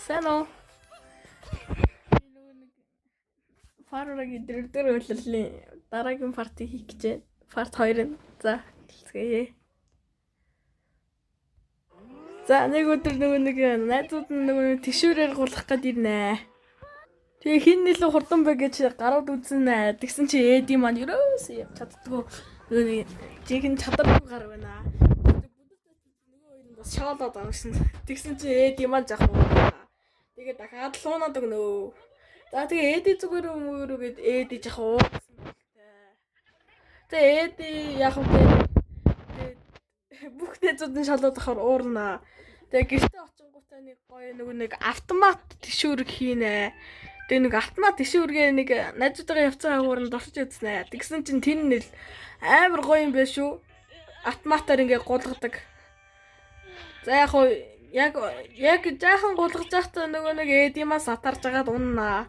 Сано. Фарагийн дөрөвдөр үйлрлийн дараагийн парти хийх гэж байна. Парт 2. За, хэлцгээе. За, нэг өдөр нэг найзууд нэг тишүүрээр гулгах гээд ирнэ. Тэгээ хин нэлээ хурдан бэ гэж гарууд үзэн тэгсэн чи Эди маань ерөөсөө чаддгүй нэг жинхэнэ чадваргүй гар байна. Нөгөө хоёр бас шаалаад байгаа шин. Тэгсэн чи Эди маань жах уу. Тэгээ дахиад луунаад өгнө. За тэгээ Эди зүгээр өмөрөө гээд Эди жах уу гэсэн байна. Тэгээ Эди яг үү бүх найзууд нь шалаад ахаар уурна. Тэгээ гэртээ очингуудаа нэг гоё нэг автомат тишүүрэг хийнэ. Тэгээ нэг автомат тишүүргээ нэг найзуудаа явцсан хавранд орчиж үзснэ. Тэгсэн чинь тэр нь амар гоё юм байна шүү. Автоматаар ингээ гулгадаг. За яг жаахан гулгаж байхдаа нөгөө нэг Эдимаас атарж агаад уннаа.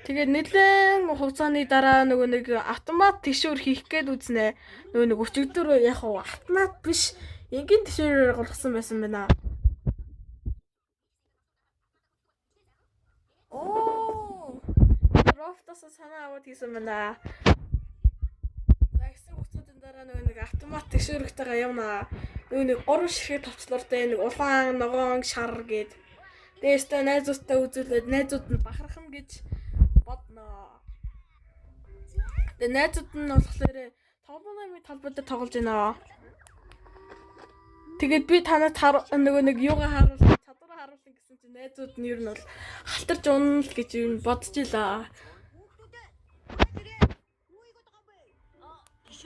Тэгээд нэлээд хугацааны дараа нөгөө нэг автомат тишүүр хийх гээд үзнэ. Нөгөө нэг өчигдөр яг автомат биш энгийн тишүүрээр гулгасан байсан байна. Оо. Рофтос санаа аваад хийсэн байна. Загсан хугацааны дараа нөгөө нэг автомат тишүүрэгтэйгээ явна. Нөгөө нэг 3 ширхэг товчлууртай нэг улаан ногоон шар гээд. Дээштэй найзуудтай үзүүлээд найзууд нь бахархан гэж бодно. Тэгээ найзууд нь болохоор тоглоомын талбайд тоглож байна. Тэгээд би танад нөгөө нэг юугаа харуулсан чадвараа харуулсан гэсэн чинь найзууд нь ер нь бол халтарч унна л гэж юм бодож илаа.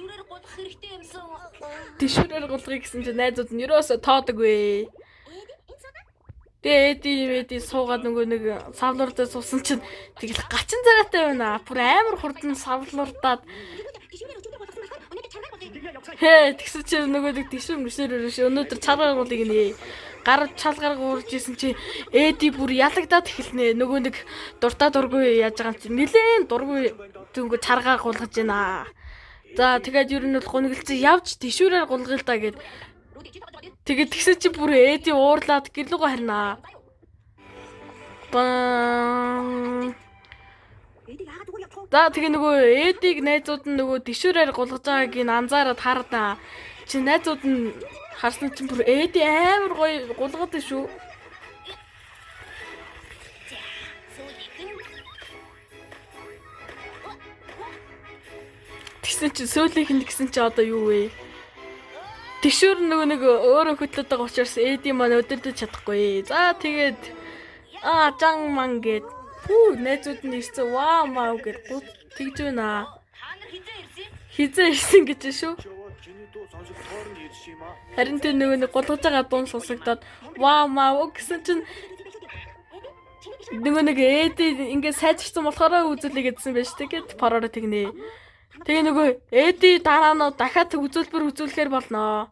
Тишүүрээр гулгах хэрэгтэй юмсан. Тишүүрээр гулгахыг гэсэн чинь найзууд нь ерөөсөө тоодоггүй. Тэгээ Эди суугаад нөгөө нэг савлуурдаа суусан чинь тэгэл гачин царайтай байна. Бүр амар хурдан савлуурдаад тэгсэн чинь нөгөө нэг тишүүр мөшөөрөөш өнөөдөр чаргаар гуулыг нэ гар чалгаар гуурж исэн чи Эди бүр ялагдаад эхэлнэ. Нөгөө нэг дуртаа дургүй яаж байгаа юм чи нилээн дургүй зөнгө чаргаар гуулгаж байна. За тэгээд ер нь бол гонглцсан явж тишүүрээр гулгая л да гэд. Тэгээд тэгсэн чи бүр Эди уурлаад гэрлүүгөө харнаа. За тэгээ нөгөө Эдиг найзууд нь нөгөө тишүүрээр гулгаж байгааг нь анзаараад хардаа. Чи найзууд нь харсан чинь бүр Эди амар гоё гулгаад байна шүү. Тэгсэн чи сөүлийнх нь гэсэн чи одоо юу вэ? Тишүүр нөгөө нэг өөрөө хөтлөд байгаа учраас Эди маань өдөрдөж чадахгүй. За тэгээд жан ман гээд найзууд нь ирсэн ваа маа гээд тэгж байна. Хизээ ирсэн гэж шүү. Харин тэр нөгөө нэг гулгаж байгаа дуун сонсогдоод ваа маа гэсэн чинь нөгөө нэг Эди ингээд сайжирсан болохоор үзүүлээ гэдсэн байж тэгээд параараа тэгнэ. Тэгээ нөгөө Эди дараанаа дахиад үзүүлбэр үзүүлэхээр болно.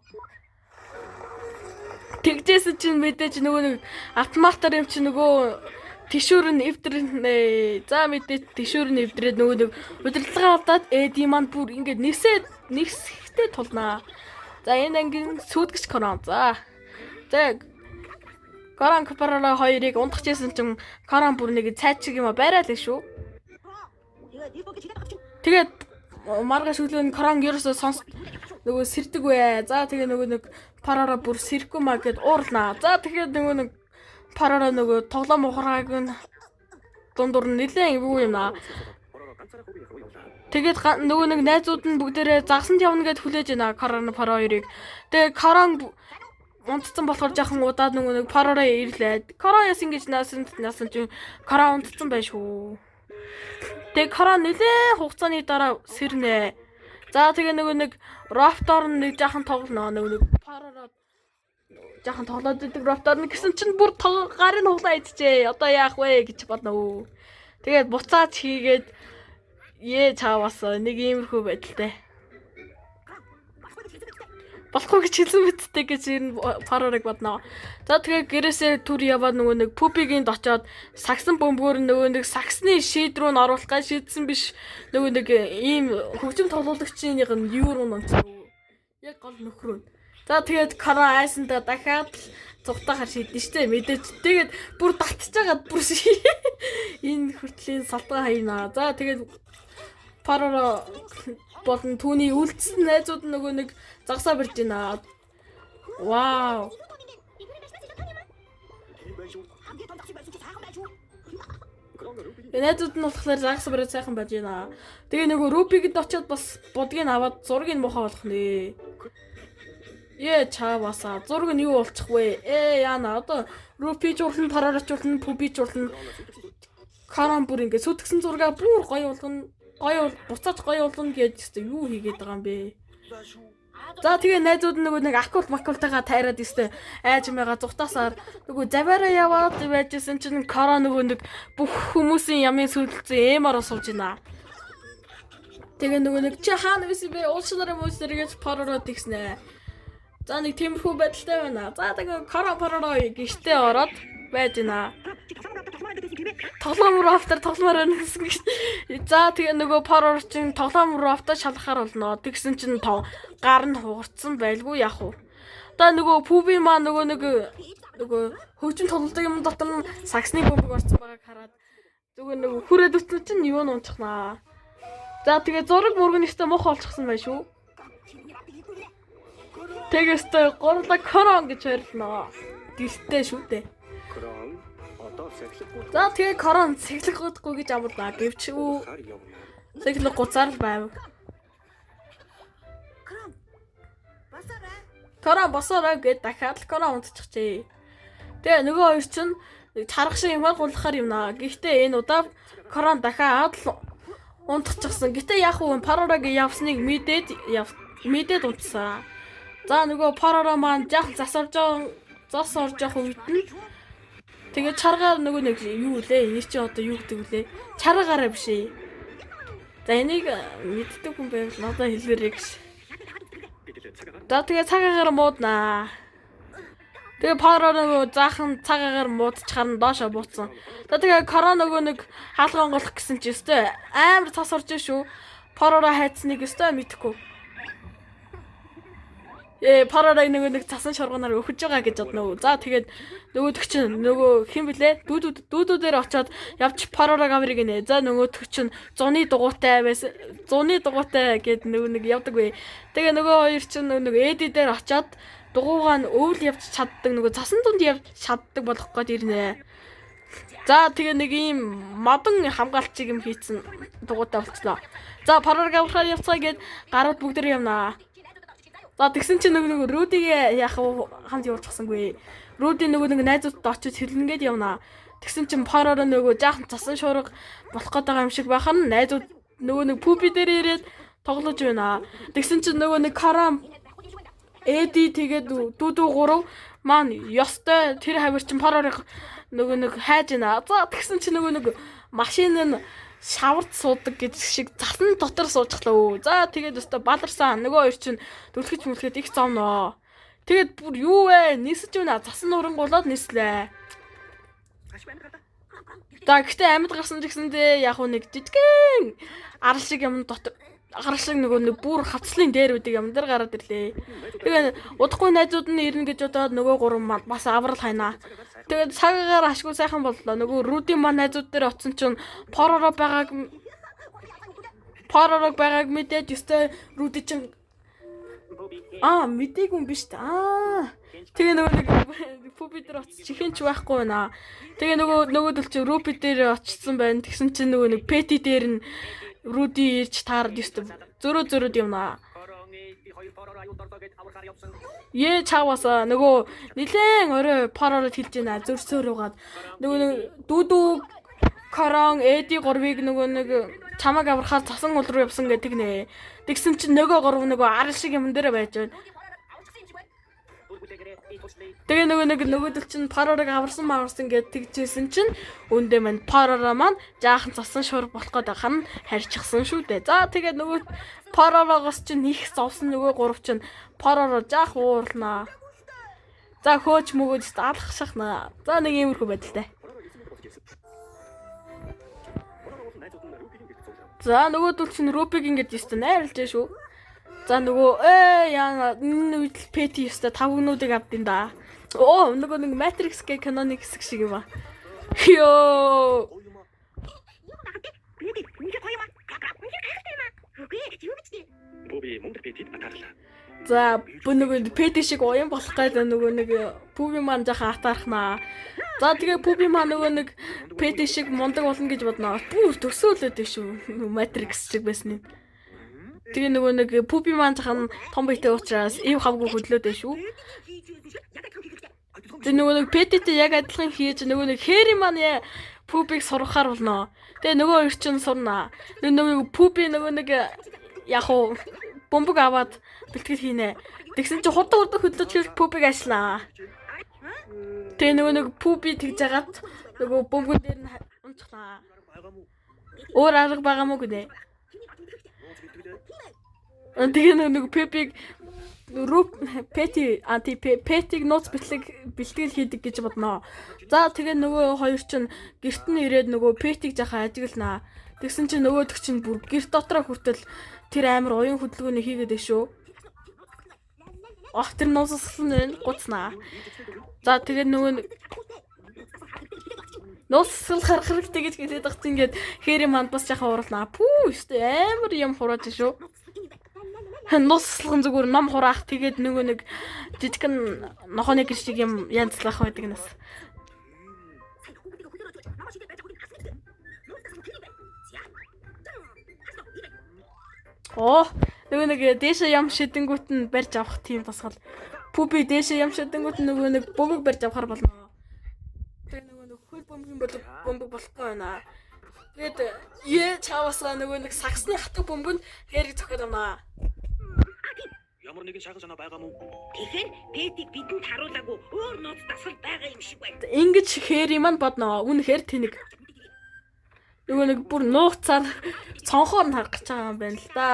Тэгжсэн чинь мэдээж нөгөө нэг автоматар юм чи нөгөө тишүүр нь эвдрэнэ. За мэдээж тишүүр нь эвдрээд нөгөө нэг удирдлагаа алдаад Эди маань бүр ингээд нэгсэхтэй тулнаа. За энэ ангийн сүйтгэж корон. За Корон Парара 2-ыг ундахжсэн чинь Корон бүр нэг цайч шиг юм байраа л шүү. Тэгээд маргааш өглөө Корон ерөөсөө нөгөө сэрдэг вэ. За тэгээ нөгөө нэг Парара бүр сэрхгүй маа гэд уурлаа. За тэгээд нөгөө нэг Парара нөгөө тоглоом ухрааг нь дундуур нь нэлээд юу юм аа. Тэгээд нөгөө нэг найзууд нь бүгдээрээ загсанд явна гэд хүлээж байна Корон Парара 2-ыг. Тэгээ Корон унтцсан болохоор жаахан удаад нөгөө нэг Парара ирлээ. Корон яс ингэж наасан чинь Корон унтцсан байх шүү. Тэгээ Корон нэлээд хугацааны дараа сэрнэ. За тэгээ нөгөө нэг Рофтор нэг жаахан тоглоно. Нөгөө нэг Парара жаахан тоглоод идэг Рофтор нь гэсэн чинь бүр гарын хуглаа идчихээ. Одоо яах вэ гэж бодно. Тэгээд буцаад хийгээд чаавас нэг иймэрхүү байдалтай. Болохгүй гэж хэлсэн мэдтэй гэж энэ Парарыг бодно. За тэгээ гэрээсээ түр яваад нөгөө нэг пупигийн очоод сагсан бөмбөгөр нөгөө нэг сагсны шийд рүү н оруулах гай шийдсэн биш нөгөө нэг ийм хөгжим тоглоулагчийн юу руу нонцсон. Яг гол нөхрөө. За тэгээд Корон айсандаа дахиад цугтахаар шийдэн штэ мэдээж тэгээд бүр татчихж байгаад бүр энэ хүртлийн салтгаа хайна. За тэгээд Пароро болон түүний үлдсэн найзууд нөгөө нэг загсаа барьж байна. Вау. Найзууд нь болохоор загсаа бариад сайхан байж байна. Тэгээ нөгөө Рупигэд очиод бас будгийг аваад зургийг мохоо болох нэ. Чаваса зураг нь юу болчих вэ? Яана одоо Рупи жуулна, Пароро жуулна, Пуби жуулна. Каран бүр ингэ сүтгсэн зургаа бүр гоё болгоно. Гоё буцааж гоё болгоно гэж юу хийгээд байгаа юм бэ? За тэгээ найзууд нөгөө нэг акул макултайгаа тайраад өстэй айж мэга зүхтасаар нөгөө заваараа яваад байжсэн чинь Кара нөгөө нэг бүх хүмүүсийн ямын сүлдэлцэн эмараа сууж байна. Тэгээ нөгөө нэг чи хаана байсан бэ? Уулшнараа мууснэр гэж Пароро тэгснэ. За нэг тиймэрхүү байдалтай байна. За тэгээ Кара Пароро гişтэй ороод байж байна. Тоглоом руу автар тогломоор байна гэсэн гэж. За тэгээ нөгөө Пароро чинь тоглоом руу автаа шалгахаар болно. Тэгсэн чинь гар нь хугарцсан байлгүй яах вэ? Одоо нөгөө Пуби маа нөгөө хөгжим тоглолтын юм дотор нь саксны бөмбөг орсон байгааг хараад нөгөө хүрээд үтсэн чинь юу нь унчихнаа. За тэгээ зураг мөргөн ихтэй мох олчихсан байх шүү. Тэгээстэй горлоо Корон гэж ярьлаа. Гэртээ шүү дээ. За тэгээ Корон цэглэг годгүй гэж амлаа. Гэвч цэглэг гуцаар л байв. Корон босоорой гэд дахиад Корон унтчихжээ. Тэгээ нөгөө хоёр чинь чарах шиг юмар гулахаар юмнаа. Гэхдээ энэ удаа Корон дахиад унтчихсан. Гэтэ яг уу Паророгийн явсныг мэдээд унтсан. За нөгөө Пароро маань жаахан зас орж явах үед нь тэгээ чаргаар нөгөө нэг юу лээ? Энэ чи одоо юу гэдэг вүлээ? Чаргаараа биш ээ. За энийг мэддэг хүн байвал надад хэлээрэй гэж. За тэгээ цагаагаар мууднаа. Тэгээ Пароро нөгөө заахан цагаагаар муудчихаар нь доошо бууцсан. За тэгээ Корон нөгөө нэг хаалган голох гэсэн чи өстэй амар цас орж шүү. Пароро хайцныг өстэй мэдхгүй. Пароро нөгөө нэг цасан шоргоноор өхөж байгаа гэж бодно. За тэгээд нөгөө төгчин нөгөө хэн блэ? Дүүдүүдээр очиод явж Паророг аврыг нэ. За нөгөө төгчин зуны дугуйтай байсан. Зуны дугуйтай гэд нөгөө нэг явдаг вэ. Тэгээ нөгөө хоёр чинь нөгөө Эди дээр очиод дугуйгаа нь өвл явж чаддаг нөгөө цасан дунд явж чаддаг болох гээд ирнэ. За тэгээ нэг ийм модон хамгаалчиг юм хийцэн дугуйтай болчихлоо. За Паророг аврахаар явцгаа гэд гарууд бүгд явнаа. За тэгсэн чинь нөгөө Рудигээ яах вэ хамт явуулчихсангүй. Руди нөгөө нэг найзуудтай очиж хэлнгээд явнаа. Тэгсэн чинь Пароро нөгөө жаахан цасан шуурга болох гээд байгаа юм шиг байхад найзууд нөгөө нэг Пуби дээр ирээд тоглож байна. Тэгсэн чинь нөгөө нэг Карам Эди тэгээд дүүдүү 3 маань ёстой тэр хавар чинь Парорыг нөгөө нэг хайж байна. За тэгсэн чинь нөгөө нэг машин нь шавард суудаг гэж шиг засан дотор суужглаа. За тэгээд өстө баларсан. Нөгөө хоёр чинь дүлхэж мүлхэд их зовноо. Тэгээд бүр юу вэ? Нисэж байна. Засан урангуулаад нислээ. За гэхдээ амьд гарсан ч гэсэндээ яг нэг жижигэн арал шиг юм дотор гарал шиг нөгөө нэг бүр хавцлын дээр үдэг юм дээр гараад ирлээ. Тэгээд удахгүй найзууд нь ирнэ гэж бодоод нөгөө гурван бас аврал хайнаа. Тэгээд цагаагаар ашгүй сайхан боллоо. Нөгөө Руди маань найзууд дээр оцсон чинь Паророг байгааг мэдээд өстэй Руди чинь мэдээгүй юм биш та. Тэгээ нөгөө нэг Пуби дээр оцсон чихэнч байхгүй байна. Тэгээ нөгөө дөл чинь Рупи дээр очсон байна. Тэгсэн чинь нөгөө нэг Пети дээр нь Руди ирж таард өстэй зөрөөд юмнаа. Чаваса нөгөө нилээн орой Парород хэлж байна. Зөрсөөрөөгаад нөгөө дүүдүү Корон Эди 3-ыг нөгөө нэг чамаг аврахаар цасан ул руу явсан гэдэг нэ. Тэгсэн чинь нөгөө 3 нөгөө арал шиг юм дээр байж байна. Тэгээ нөгөө дэл чинь Паророг аварсан гэд тэгжсэн чинь өндөө мань Пароро маань жаахан цасан шуурга болох гээд байхад нь харьчихсан шүү дээ. За тэгээд нөгөө Паророгоос чинь их зовсон нөгөө 3 чинь Пароро жаах уурлнаа. За хөөч мөгөөд алах шахнаа. За нэг иймэрхүү байдалтай. За нөгөө дүүл чинь Рупиг ингэж өстө найрлж шүү. За нөгөө яана энэ үед Пети өстө 5 өнүүдийг авдин да. Оо нөгөө нэг Matrix гэх киноны хэсэг шиг юм аа. Ёо. За нөгөө Пэти шиг уян болох гэдэг нөгөө нэг Пуби маань жаха атаархнаа. За тэгээ Пуби маань нөгөө нэг Пэти шиг мундаг болно гэж бодноо. Бүр төсөөлөд дээ шүү. Matrix шиг байсан юм. Тэгээ нөгөө нэг Пуби маань жахан том биетэй учраас ив хавгүй хөдлөөд дээ шүү. Тэгээ нөгөө нэг Пэтитэй яг адилхан хийж нөгөө нэг Хэри маань Пубиг сургахаар болно. Тэгээ нөгөө хоёр чинь сурнаа. Нөгөө Пуби нөгөө нэг яг уу бомбог аваад бэлтгэл хийнэ. Тэгсэн чи хурдан хөдлөж Пубиг ажиллаа. Тэгээ нөгөө нэг Пуби тэгж жагаад нөгөө бомбон дээр нь унцхнаа. Өөр арга байгаа мó гинэ. Тэгээ нөгөө Пубиг Пэтиг нууц бэлтгэл хийдэг гэж бодноо. За тэгээ нөгөө хоёр чинь гэрт нь ирээд нөгөө Пэтиг жахаа ажигланаа. Тэгсэн чинь нөгөөдөг чинь бүр гэрт дотроо хүртэл тэр амар уян хөдөлгөөний хийгээд дээ шүү. Тэр нууссан гуцнаа. За тэгээ нөгөө нууссан харахраг тэгэж хэлээд багт ингээд Хэри манд бас жахаа уралнаа. Пүү өстэй амар юм хурааж шүү. Нууссан зүгээр ном хураах тэгээд нөгөө нэг жижигэн нохооны гэр шиг юм янзлах байдаг нас. Нөгөө нэг дээшээ ям шидэнгүүт нь барьж авах тийм тасгал. Пуби дээшээ ям шидэнгүүт нөгөө нэг бомбог барьж авахар болно. Тэгээ нөгөө нэг хөл бомбог болохгүй байна. Тэгээд чавасаа нөгөө нэг саксны хатаг бомбонд хэрэг зохиод авнаа. Ямар нэгэн шахал санаа байгаа мó? Тэгэхээр Пэтиг бидэнд харуулаагүй өөр нууц дасгал байгаа юм шиг байна. Ингэж Хэри маань бодноо. Үнэхээр тэнэг. Нөгөө нэг бүр нууцаар цонхоор нь харах гэж байгаа юм байна л да.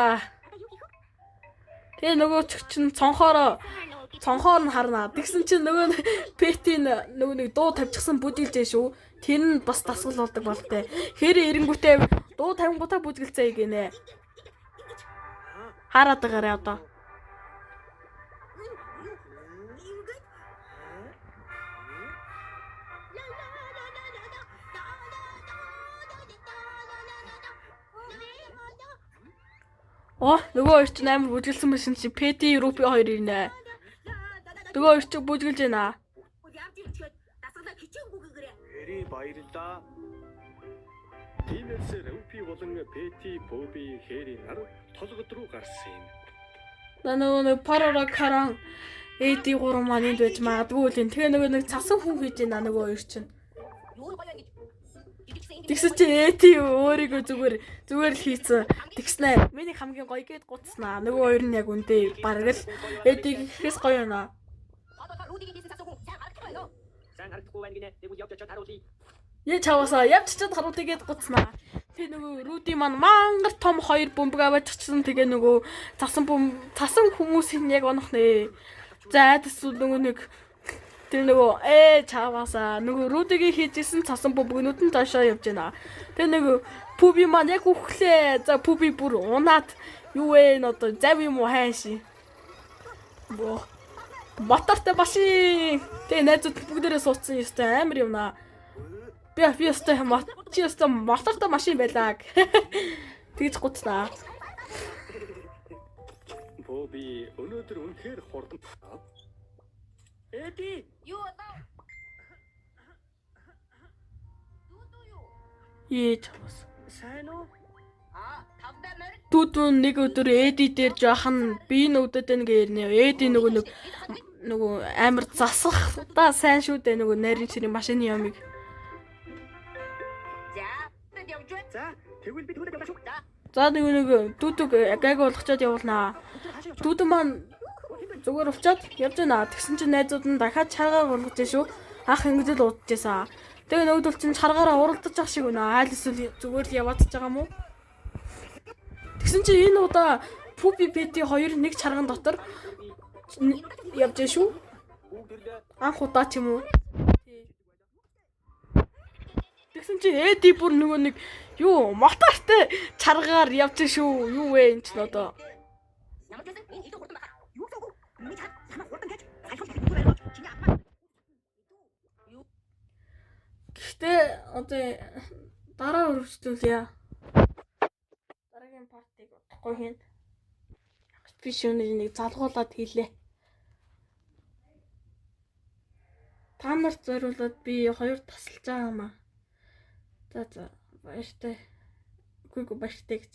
Тэгээ нөгөө чинь цонхоор нь харнаа. Тэгсэн чинь нөгөө Пэтийн нөгөө нэг дуу тавьчихсан бүжиглжээ шүү. Тэр нь бас дасгал болдог болтой. Хэри эренгүүтээ дуу тавингуудаа бүжиглцээ гинэ. Хараад байгаарай одоо. Нөгөө хоёр ч амар бүжгэлсэн байсан чи Пэти, Рупи хоёр ирнэ. Нөгөө хоёр ч бүжгэлж байна. Хэри баярлаа. Тиймээс Рупи болон Пэти, Пуби, Хэри нар толгод руу гарсан юм. Нөгөө Парора Каран Эди 3 маань энд байж магадгүй л юм. Тэгээ нөгөө нэг цасан хүн хийж байна нөгөө хоёр чинь. Тэгсэн чи Эти өөрийгөө зүгээр л хийцэн. Тэгснэ. Миний хамгийн гоё гээд гуцснаа. Нөгөө хоёр нь яг үндэ бараг л Эдиг ихээс гоё байна. Чавасаа явчихад харуудыг гээд гуцснаа. Тэгээ нөгөө Руди маань мангар том хоёр бомбог аваад чичсэн. Тэгээ нөгөө цасан хүмүүсийн яг онох нэ. За тэсүү нөгөө нэг тэр нөгөө чавасаа нөгөө Рудигийн хийжсэн цасан бомбогнууд нь доошоо явж байна. Тэгээ нөгөө Пуби маань яг үхлээ. За Пуби бүр унаад юу вэ н одоо зав юм уу хайши. Мотортой машин. Тэгээ найзууд бүгдээрээ суудсан ёстой амар юм наа. Би ёстой мотортой машин байлаа. Тэгж гуцнаа. Пуби өнөөдөр үнэхээр хурдан. Эди юу одоо? Чавас. сайн уу? Тавдаа морь. Дүүдүүн нэг өдөр Эди дээр жоохон би нүдэд байна гэрнэ. Эди нөгөө амар засах да сайн шүү дээ нөгөө нарийн чирийн машины ямыг. За, тэгвэл би түрээд яваа шүү. За нэг дүүдэг гайг болгочоод явуулнаа. Дүүдэн маань зүгээр уучаад явж байна. Тэгсэн чинь найзууд нь дахиад чаргаар болгож шүү. Ах ингэж л удажсэн. Тэгээ нөгөөдөл чинь чаргаараа уралдаж ах шиг байна. Айл эсвэл зүгээр л яваадж байгаа юм уу? Тэгсэн чинь энэ удаа Пуби Пэти хоёр нэг чарган дотор явж шүү. Анх удаа ч юм уу? Тэгсэн чинь Эди бүр нөгөө нэг юу мотортой чаргаар явж шүү. Юу вэ энэ ч одоо. Гэтэ одоо дараа үргэлжлүүлье. Дараагийн партиг удахгүй хийн. Би шөнө нэг залгуулад хийлээ. Та нарт зориулаад би 2 тасалж байгаа юм аа. За баяртай. Үгүй баяртай гэж.